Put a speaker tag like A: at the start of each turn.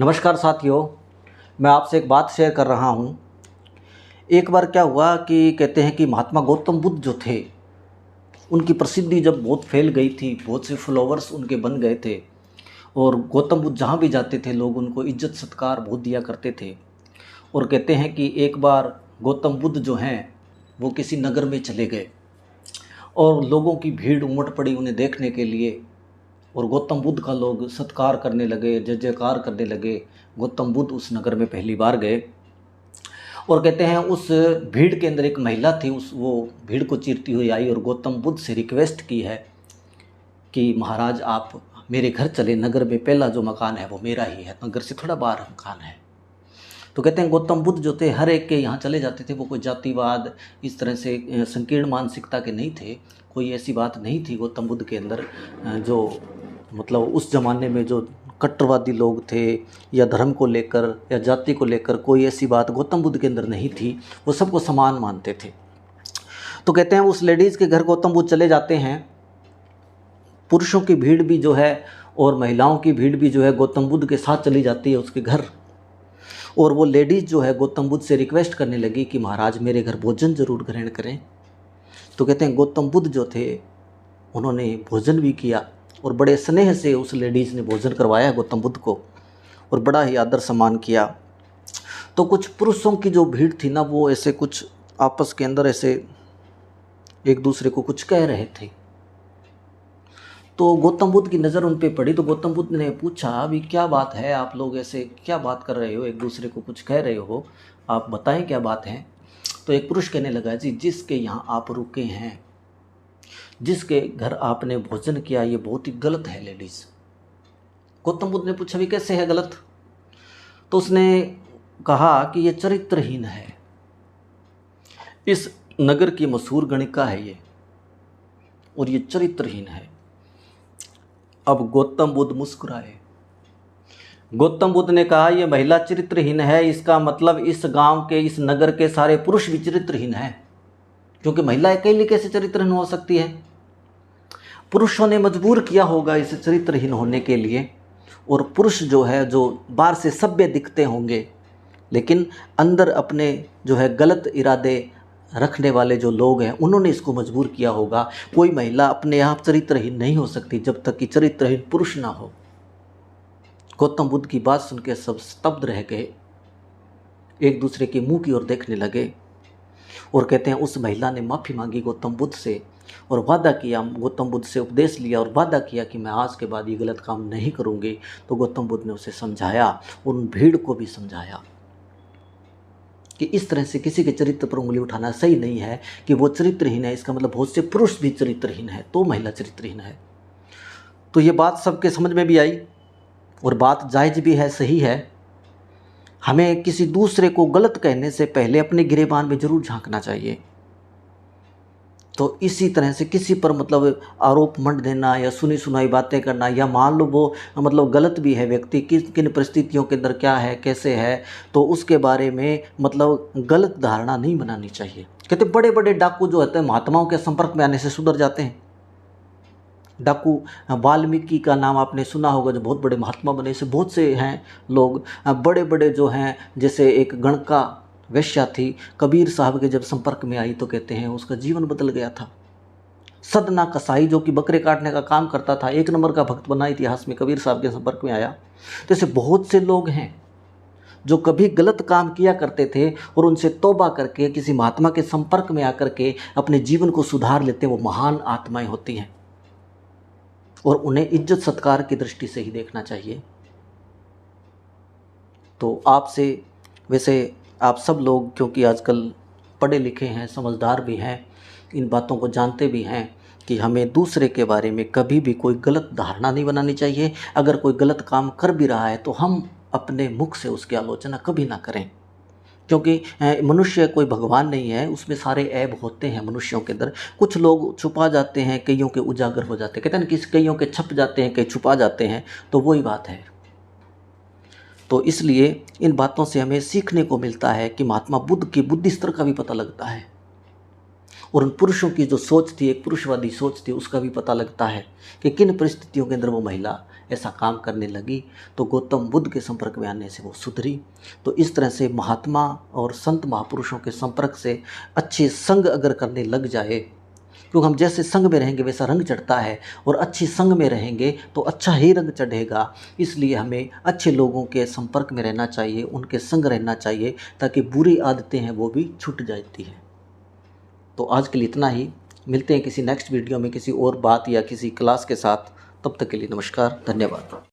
A: नमस्कार साथियों, मैं आपसे एक बात शेयर कर रहा हूँ। एक बार क्या हुआ कि कहते हैं कि महात्मा गौतम बुद्ध जो थे, उनकी प्रसिद्धि जब बहुत फैल गई थी, बहुत से फॉलोवर्स उनके बन गए थे और गौतम बुद्ध जहाँ भी जाते थे लोग उनको इज्जत सत्कार बहुत दिया करते थे। और कहते हैं कि एक बार गौतम बुद्ध जो हैं वो किसी नगर में चले गए और लोगों की भीड़ उमड़ पड़ी उन्हें देखने के लिए। और गौतम बुद्ध का लोग सत्कार करने लगे, जय जयकार करने लगे। गौतम बुद्ध उस नगर में पहली बार गए और कहते हैं उस भीड़ के अंदर एक महिला थी, वो भीड़ को चीरती हुई आई और गौतम बुद्ध से रिक्वेस्ट की है कि महाराज आप मेरे घर चले, नगर में पहला जो मकान है वो मेरा ही है, नगर से थोड़ा बाहर मकान है। तो कहते हैं गौतम बुद्ध जो थे हर एक के यहाँ चले जाते थे। वो कोई जातिवाद इस तरह से संकीर्ण मानसिकता के नहीं थे, कोई ऐसी बात नहीं थी गौतम बुद्ध के अंदर जो मतलब उस ज़माने में जो कट्टरवादी लोग थे या धर्म को लेकर या जाति को लेकर कोई ऐसी बात गौतम बुद्ध के अंदर नहीं थी। वो सबको समान मानते थे। तो कहते हैं उस लेडीज़ के घर गौतम बुद्ध चले जाते हैं। पुरुषों की भीड़ भी जो है और महिलाओं की भीड़ भी जो है गौतम बुद्ध के साथ चली जाती है उसके घर। और वो लेडीज़ जो है गौतम बुद्ध से रिक्वेस्ट करने लगी कि महाराज मेरे घर भोजन ज़रूर ग्रहण करें। तो कहते हैं गौतम बुद्ध जो थे उन्होंने भोजन भी किया और बड़े स्नेह से उस लेडीज़ ने भोजन करवाया गौतम बुद्ध को और बड़ा ही आदर सम्मान किया। तो कुछ पुरुषों की जो भीड़ थी ना, वो ऐसे कुछ आपस के अंदर ऐसे एक दूसरे को कुछ कह रहे थे। तो गौतम बुद्ध की नज़र उन पे पड़ी। तो गौतम बुद्ध ने पूछा, अभी क्या बात है, आप लोग ऐसे क्या बात कर रहे हो, एक दूसरे को कुछ कह रहे हो, आप बताएं क्या बात है। तो एक पुरुष कहने लगा, जी जिसके यहाँ आप रुके हैं, जिसके घर आपने भोजन किया, ये बहुत ही गलत है लेडीज़। गौतम बुद्ध ने पूछा, भी कैसे है गलत। तो उसने कहा कि ये चरित्रहीन है, इस नगर की मशहूर गणिका है ये, और ये चरित्रहीन है। अब गौतम बुद्ध मुस्कुराए। गौतम बुद्ध ने कहा, ये महिला चरित्रहीन है, इसका मतलब इस गांव के, इस नगर के सारे पुरुष भी चरित्रहीन हैं, क्योंकि महिला अकेली कैसे चरित्रहीन हो सकती है। पुरुषों ने मजबूर किया होगा इसे चरित्रहीन होने के लिए। और पुरुष जो है, जो बाहर से सभ्य दिखते होंगे लेकिन अंदर अपने जो है गलत इरादे रखने वाले जो लोग हैं, उन्होंने इसको मजबूर किया होगा। कोई महिला अपने आप चरित्रहीन नहीं हो सकती जब तक कि चरित्रहीन पुरुष ना हो। गौतम बुद्ध की बात सुन के सब स्तब्ध रह गए, एक दूसरे के मुंह की ओर देखने लगे। और कहते हैं उस महिला ने माफ़ी मांगी गौतम बुद्ध से और वादा किया, गौतम बुद्ध से उपदेश लिया और वादा किया कि मैं आज के बाद ये गलत काम नहीं करूँगी। तो गौतम बुद्ध ने उसे समझाया, उन भीड़ को भी समझाया कि इस तरह से किसी के चरित्र पर उंगली उठाना सही नहीं है, कि वो चरित्रहीन है इसका मतलब बहुत से पुरुष भी चरित्रहीन है, तो महिला चरित्रहीन है। तो ये बात सबके समझ में भी आई और बात जायज़ भी है, सही है। हमें किसी दूसरे को गलत कहने से पहले अपने गिरेबान में ज़रूर झांकना चाहिए। तो इसी तरह से किसी पर मतलब आरोप मंड देना या सुनी सुनाई बातें करना, या मान लो वो मतलब गलत भी है व्यक्ति, किन किन परिस्थितियों के अंदर क्या है कैसे है, तो उसके बारे में मतलब गलत धारणा नहीं बनानी चाहिए। कहते बड़े बड़े डाकू जो होते हैं महात्माओं के संपर्क में आने से सुधर जाते हैं। डाकू वाल्मीकि का नाम आपने सुना होगा, जो बहुत बड़े महात्मा बने, ऐसे बहुत से हैं लोग बड़े बड़े जो हैं। जैसे एक गणका वेश्या थी, कबीर साहब के जब संपर्क में आई तो कहते हैं उसका जीवन बदल गया था। सदना कसाई जो कि बकरे काटने का काम करता था, एक नंबर का भक्त बना इतिहास में, कबीर साहब के संपर्क में आया। तो ऐसे बहुत से लोग हैं जो कभी गलत काम किया करते थे और उनसे तौबा करके किसी महात्मा के संपर्क में आकर के अपने जीवन को सुधार लेते हैं। वो महान आत्माएं होती हैं और उन्हें इज्जत सत्कार की दृष्टि से ही देखना चाहिए। तो आपसे, वैसे आप सब लोग क्योंकि आजकल पढ़े लिखे हैं, समझदार भी हैं, इन बातों को जानते भी हैं कि हमें दूसरे के बारे में कभी भी कोई गलत धारणा नहीं बनानी चाहिए। अगर कोई गलत काम कर भी रहा है तो हम अपने मुख से उसकी आलोचना कभी ना करें, क्योंकि मनुष्य कोई भगवान नहीं है, उसमें सारे ऐब होते हैं मनुष्यों के अंदर। कुछ लोग छुपा जाते हैं, कईयों के उजागर हो जाते हैं, कहते हैं कि कईयों के छप जाते हैं, कई छुपा जाते हैं, तो वही बात है। तो इसलिए इन बातों से हमें सीखने को मिलता है कि महात्मा बुद्ध की बुद्धि स्तर का भी पता लगता है। और उन पुरुषों की जो सोच थी, एक पुरुषवादी सोच थी, उसका भी पता लगता है कि किन परिस्थितियों के अंदर वो महिला ऐसा काम करने लगी। तो गौतम बुद्ध के संपर्क में आने से वो सुधरी। तो इस तरह से महात्मा और संत महापुरुषों के संपर्क से अच्छे संग अगर करने लग जाए, क्योंकि हम जैसे संग में रहेंगे वैसा रंग चढ़ता है, और अच्छी संग में रहेंगे तो अच्छा ही रंग चढ़ेगा। इसलिए हमें अच्छे लोगों के संपर्क में रहना चाहिए, उनके संग रहना चाहिए, ताकि बुरी आदतें हैं वो भी छूट जाती हैं। तो आज के लिए इतना ही। मिलते हैं किसी नेक्स्ट वीडियो में किसी और बात या किसी क्लास के साथ। तब तक के लिए नमस्कार, धन्यवाद।